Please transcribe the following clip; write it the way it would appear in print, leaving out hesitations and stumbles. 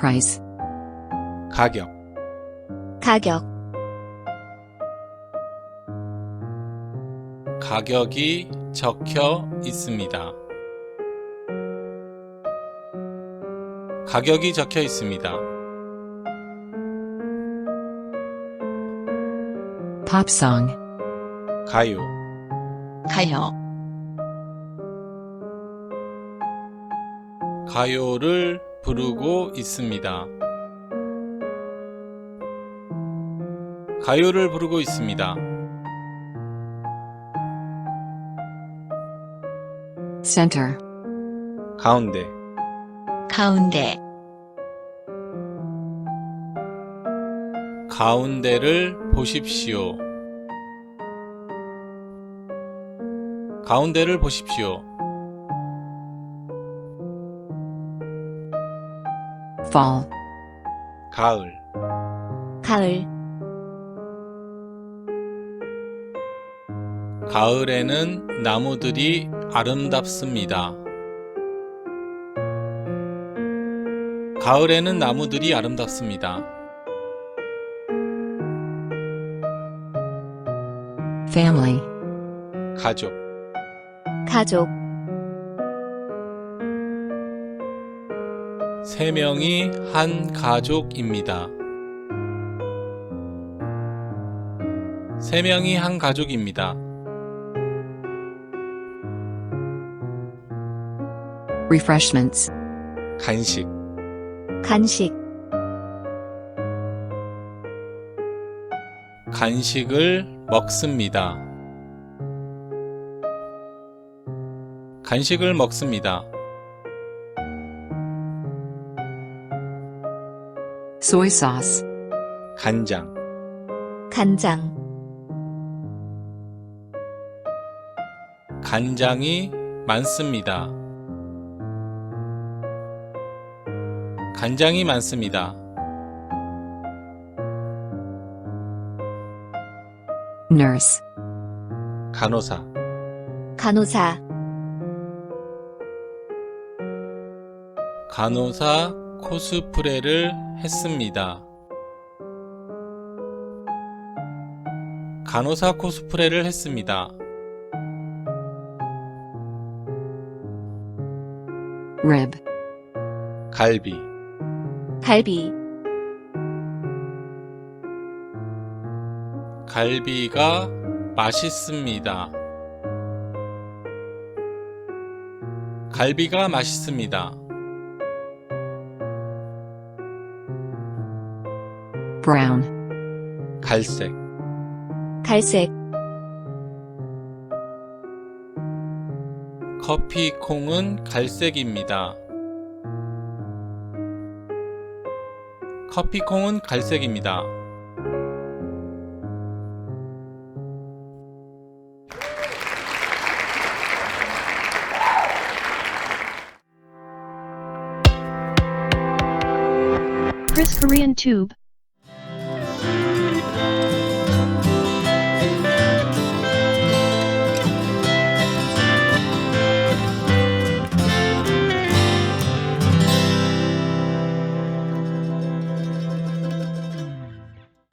price, 가격, 가격, 가격이 적혀 있습니다. 가격이 적혀 있습니다. pop song, 가요, 가요, 가요를 부르고 있습니다. 가요를 부르고 있습니다. center, 가운데, 가운데, 가운데를 보십시오. 가운데를 보십시오. fall, 가을, 가을, 가을에는 나무들이 아름답습니다. 가을에는 나무들이 아름답습니다. family, 가족, 가족, 세 명이 한 가족입니다. 세 명이 한 가족입니다. refreshments, 간식, 간식, 간식을 먹습니다. 간식을 먹습니다. soy sauce, 간장, 간장, 간장이 많습니다. 간장이 많습니다. nurse, 간호사, 간호사, 간호사 코스프레를 했습니다. 간호사 코스프레를 했습니다. rib, 갈비, 갈비, 갈비가 맛있습니다. 갈비가 맛있습니다. brown, 갈색, 갈색, 커피콩은 갈색입니다. 커피콩은 갈색입니다. Chris Korean Tube